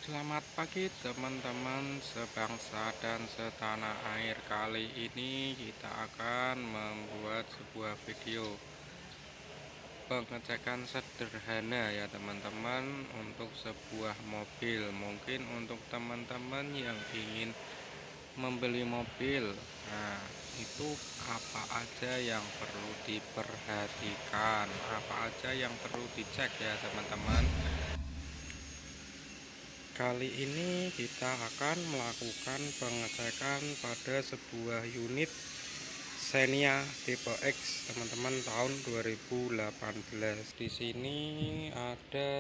Selamat pagi teman-teman sebangsa dan setanah air. Kali ini kita akan membuat sebuah video pengecekan sederhana ya teman-teman, untuk sebuah mobil. Mungkin untuk teman-teman yang ingin membeli mobil, nah itu apa aja yang perlu diperhatikan, apa aja yang perlu dicek ya teman-teman. Kali ini kita akan melakukan pengecekan pada sebuah unit Xenia tipe X teman-teman, tahun 2018. Di sini ada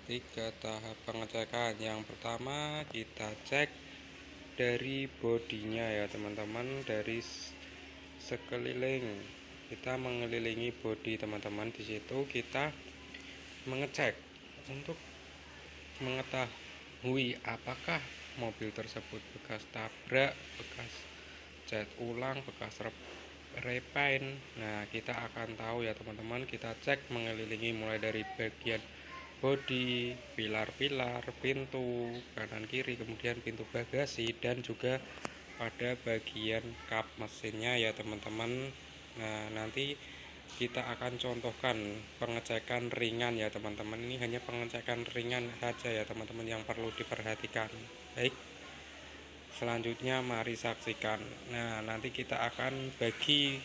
3 tahap pengecekan. Yang pertama kita cek dari bodinya ya teman-teman, dari sekeliling. Kita mengelilingi bodi teman-teman. Di situ kita mengecek untuk mengetahui apakah mobil tersebut bekas tabrak, bekas cat ulang, bekas repaint. Nah, kita akan tahu ya teman-teman. Kita cek mengelilingi mulai dari bagian bodi, pilar-pilar, pintu kanan kiri, kemudian pintu bagasi, dan juga pada bagian kap mesinnya ya teman-teman. Nah, nanti kita akan contohkan pengecekan ringan ya teman-teman. Ini hanya pengecekan ringan saja ya teman-teman yang perlu diperhatikan. Baik, selanjutnya mari saksikan. Nah, nanti kita akan bagi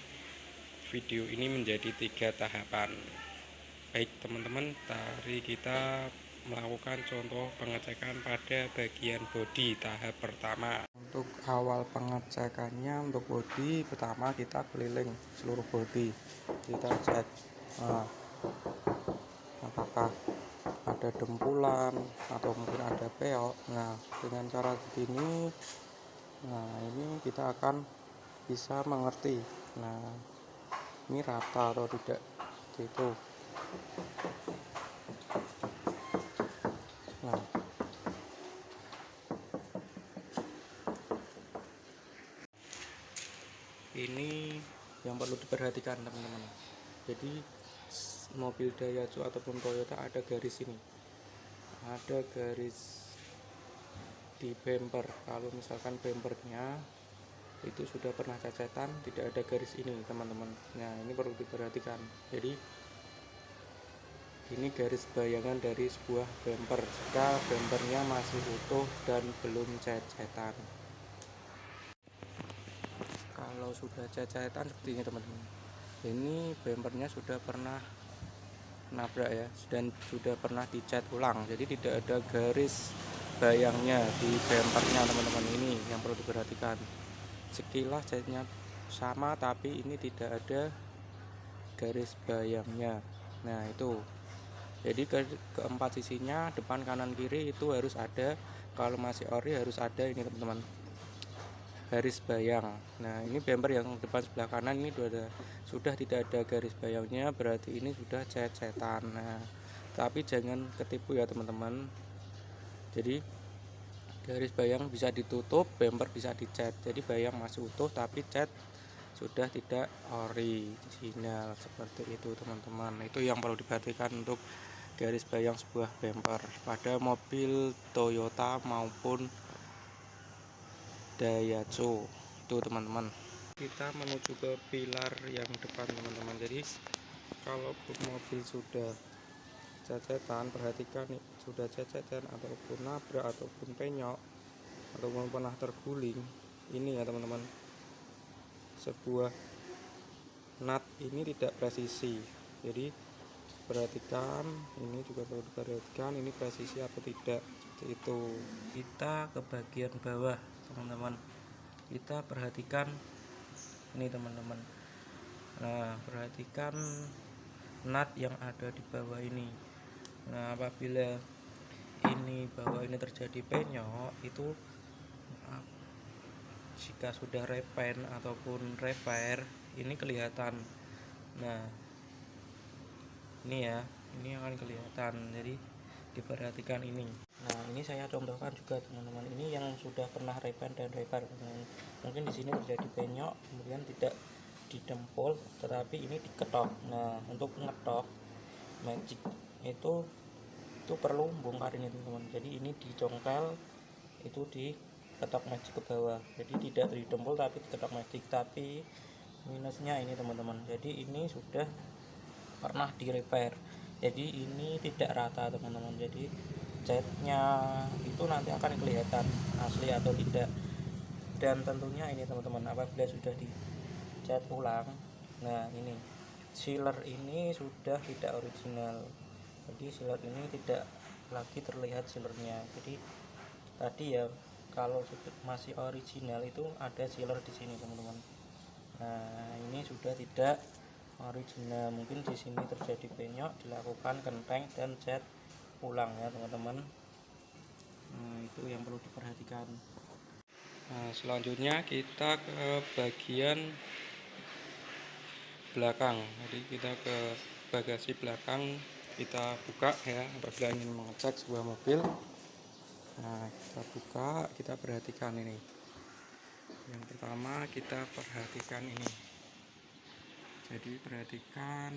video ini menjadi 3 tahapan. Baik teman-teman, mari kita melakukan contoh pengecekan pada bagian bodi tahap pertama. Untuk awal pengecekannya, untuk bodi pertama kita keliling seluruh bodi, kita cek apakah ada dempulan atau mungkin ada peok. Nah, dengan cara begini, ini kita akan bisa mengerti, nah ini rata atau tidak gitu. Nah, ini yang perlu diperhatikan teman-teman. Jadi mobil Daihatsu ataupun Toyota ada garis ini, ada garis di bumper. Kalau misalkan bumpernya itu sudah pernah cacetan, tidak ada garis ini teman-teman. Nah, ini perlu diperhatikan. Jadi ini garis bayangan dari sebuah bumper jika bumpernya masih utuh dan belum cacetan. Kalau sudah cacetan seperti ini teman-teman, ini bumpernya sudah pernah nabrak ya, dan sudah pernah dicat ulang, jadi tidak ada garis bayangnya di bumpernya teman-teman. Ini yang perlu diperhatikan. Sekilas catnya sama, tapi ini tidak ada garis bayangnya. Nah, itu jadi keempat sisinya, depan kanan kiri itu harus ada. Kalau masih ori harus ada ini teman-teman, garis bayang. Nah, ini bumper yang depan sebelah kanan ini sudah tidak ada garis bayangnya, berarti ini sudah cecetan. Nah, tapi jangan ketipu ya teman-teman. Jadi garis bayang bisa ditutup, bumper bisa dicat. Jadi bayang masih utuh tapi cat sudah tidak original, seperti itu teman-teman. Itu yang perlu diperhatikan untuk garis bayang sebuah bumper pada mobil Toyota maupun Daihatsu itu teman-teman. Kita menuju ke pilar yang depan teman-teman. Jadi kalau mobil sudah cacetan, perhatikan nih, sudah cacetan ataupun nabrak ataupun penyok ataupun pernah terguling, ini ya teman-teman, sebuah nut ini tidak presisi. Jadi perhatikan, ini juga perlu diperhatikan, ini presisi atau tidak, seperti itu. Kita ke bagian bawah teman-teman, kita perhatikan ini teman-teman. Nah, perhatikan nut yang ada di bawah ini. Nah, apabila ini bawah ini terjadi penyok, itu jika sudah repaint ataupun repair, ini kelihatan. Nah, ini ya, ini akan kelihatan, jadi diperhatikan ini. Nah, ini saya contohkan juga teman-teman, ini yang sudah pernah repaint dan repair. Mungkin di sini terjadi penyok, kemudian tidak didempul, tetapi ini diketok. Nah, untuk ngetok magic itu itu perlu bongkar ini teman-teman. Jadi ini dicongkel, itu diketok magic ke bawah, jadi tidak didempul tapi diketok magic. Tapi minusnya ini teman-teman, jadi ini sudah pernah di repair, jadi ini tidak rata teman-teman. Jadi catnya itu nanti akan kelihatan asli atau tidak. Dan tentunya ini teman-teman, apabila sudah dicat ulang, nah ini sealer ini sudah tidak original, jadi sealer ini tidak lagi terlihat sealernya. Jadi tadi ya, kalau masih original itu ada sealer di sini teman-teman. Nah ini sudah tidak original, mungkin di sini terjadi penyok, dilakukan kenteng dan cat ulang ya teman-teman. Nah itu yang perlu diperhatikan. Nah selanjutnya kita ke bagian belakang. Jadi kita ke bagasi belakang, kita buka ya apabila ingin mengecek sebuah mobil. Nah kita buka, kita perhatikan ini. Yang pertama kita perhatikan ini. Jadi perhatikan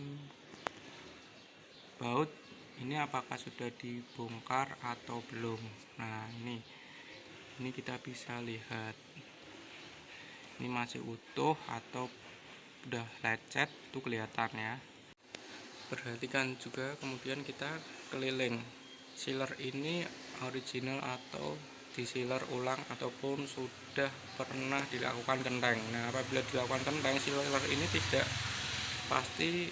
baut ini apakah sudah dibongkar atau belum. Nah ini kita bisa lihat ini masih utuh atau udah lecet, itu kelihatan ya. Perhatikan juga kemudian kita keliling, sealer ini original atau di sealer ulang ataupun sudah pernah dilakukan kenteng. Nah apabila dilakukan kenteng, sealer ini pasti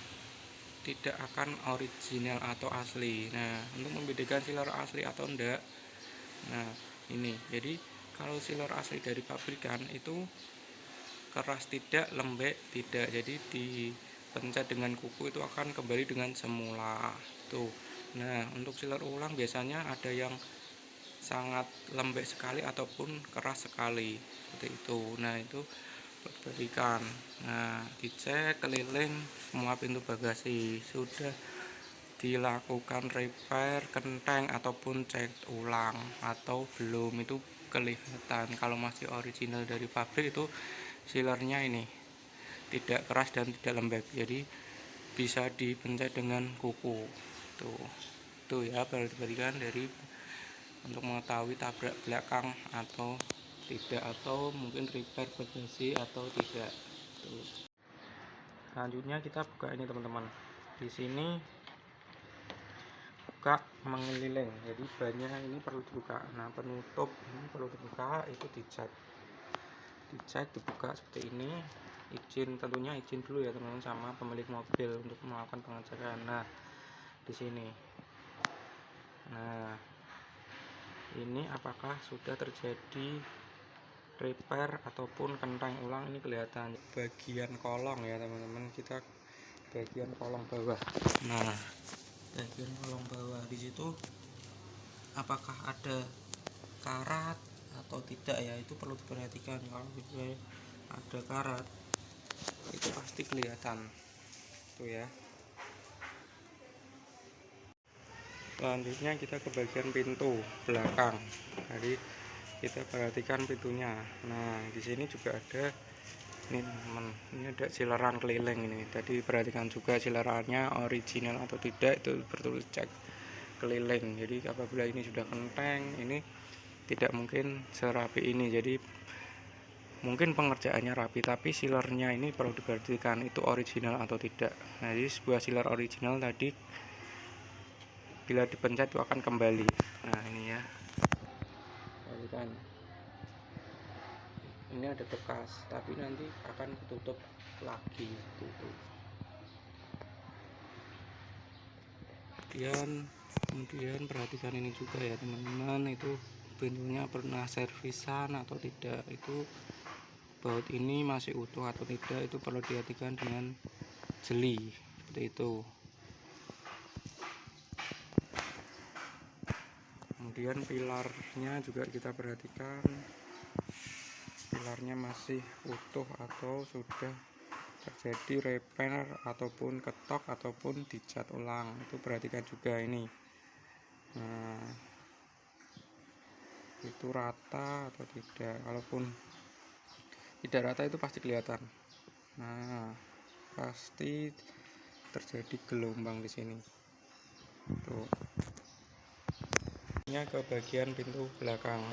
tidak akan original atau asli. Nah untuk membedakan sealer asli atau enggak, nah ini, jadi kalau sealer asli dari pabrikan itu keras tidak, lembek tidak, jadi dipencet dengan kuku itu akan kembali dengan semula tuh. Nah untuk sealer ulang biasanya ada yang sangat lembek sekali ataupun keras sekali seperti itu. Nah itu perhatikan. Nah dicek keliling semua pintu bagasi, sudah dilakukan repair, kenteng ataupun cat ulang atau belum, itu kelihatan. Kalau masih original dari pabrik itu sealernya ini tidak keras dan tidak lembek, jadi bisa dipencet dengan kuku tuh ya. Perhatikan dari untuk mengetahui tabrak belakang atau tidak, atau mungkin repair bagasi atau tidak tuh. Selanjutnya kita buka ini teman-teman, di sini buka mengeliling, jadi bannya ini perlu dibuka. Nah penutup ini perlu dibuka, itu dicek dibuka seperti ini. Tentunya izin dulu ya teman-teman sama pemilik mobil untuk melakukan pengecekan. Nah di sini, nah ini apakah sudah terjadi repair ataupun kenteng ulang, ini kelihatan bagian kolong ya teman-teman. Kita bagian kolong bawah, nah bagian kolong bawah di situ apakah ada karat atau tidak ya, itu perlu diperhatikan. Kalau ada karat itu pasti kelihatan tuh ya. Selanjutnya kita ke bagian pintu belakang, jadi kita perhatikan pintunya. Nah di sini juga ada ini teman, ini ada sileran keliling ini. Tadi perhatikan juga silerannya original atau tidak, itu perlu cek keliling. Jadi apabila ini sudah kenteng, ini tidak mungkin serapi ini, jadi mungkin pengerjaannya rapi tapi sealernya ini perlu diperhatikan itu original atau tidak. Nah jadi sebuah sealer original tadi bila dipencet itu akan kembali. Nah ini ya, perhatikan ini ada bekas tapi nanti akan tutup lagi tutup. Kemudian perhatikan ini juga ya teman-teman, itu pintunya pernah servisan atau tidak, itu baut ini masih utuh atau tidak, itu perlu diperhatikan dengan jeli seperti itu. Kemudian pilarnya juga kita perhatikan, pilarnya masih utuh atau sudah terjadi repair ataupun ketok ataupun dicat ulang, itu perhatikan juga ini. Nah itu rata atau tidak, kalaupun tidak rata itu pasti kelihatan. Nah pasti terjadi gelombang di sini tuh. ke bagian pintu belakang.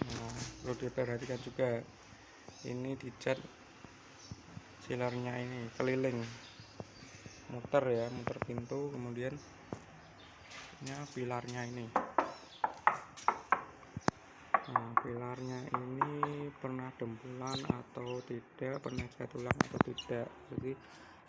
Nah, perlu diperhatikan juga ini dicat silarnya ini keliling, muter ya, muter pintu, kemudian pilarnya ini. Nah, pilarnya ini pernah dempulan atau tidak, pernah cat ulang atau tidak. Jadi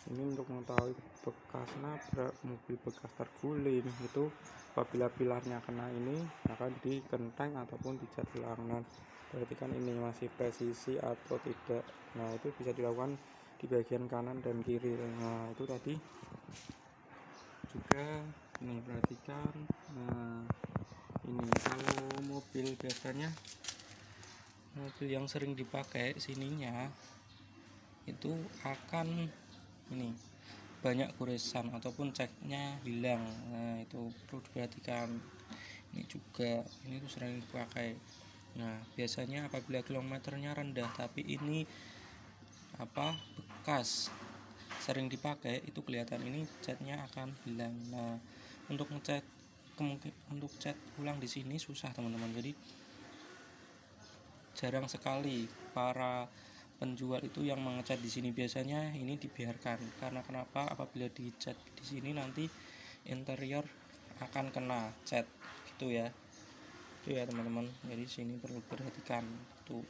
ini untuk mengetahui bekas nabrak, mobil bekas terguling, itu apabila pilarnya kena ini akan dikenteng ataupun dicat ulang. Nah, perhatikan ini masih presisi atau tidak. Nah, itu bisa dilakukan di bagian kanan dan kiri. Nah, itu tadi juga ini perhatikan. Nah, ini kalau mobil biasanya mobil yang sering dipakai sininya itu akan ini banyak goresan ataupun ceknya hilang. Nah, itu perlu diperhatikan. Ini juga ini tuh sering dipakai. Nah, biasanya apabila kilometernya rendah tapi ini bekas sering dipakai, itu kelihatan ini catnya akan hilang. Nah, untuk ngecat untuk cat ulang di sini susah teman-teman, jadi jarang sekali para penjual itu yang mengecat di sini. Biasanya ini dibiarkan karena kenapa, apabila dicat di sini nanti interior akan kena cat gitu ya. Itu ya teman-teman, jadi sini perlu perhatikan tuh.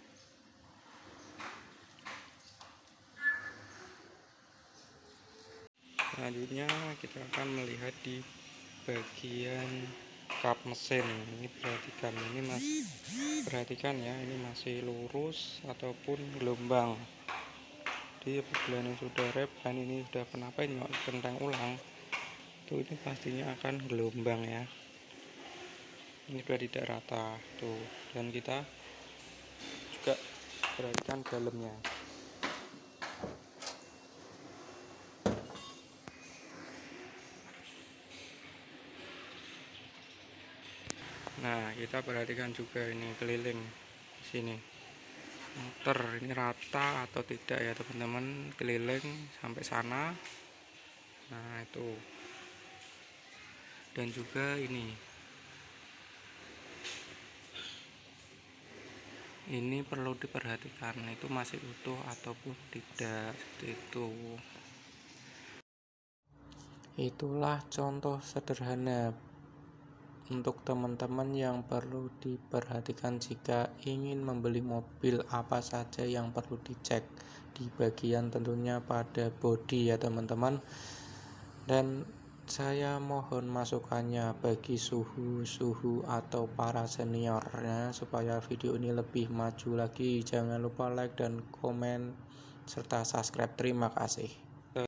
Selanjutnya kita akan melihat di bagian kap mesin. Ini perhatikan ya, ini masih lurus ataupun gelombang. Jadi apabila ini sudah rep dan ini sudah pernah kentang ulang, tuh ini pastinya akan gelombang ya. Ini sudah tidak rata tuh, dan kita juga perhatikan dalamnya. Nah, kita perhatikan juga ini keliling di sini, muter ini rata atau tidak ya teman-teman, keliling sampai sana. Nah, itu. Dan juga ini perlu diperhatikan, itu masih utuh ataupun tidak, seperti itu. Itulah contoh sederhana untuk teman-teman yang perlu diperhatikan jika ingin membeli mobil. Apa saja yang perlu dicek di bagian tentunya pada bodi ya teman-teman. Dan saya mohon masukannya bagi suhu atau para seniornya supaya video ini lebih maju lagi. Jangan lupa like dan komen serta subscribe. Terima kasih.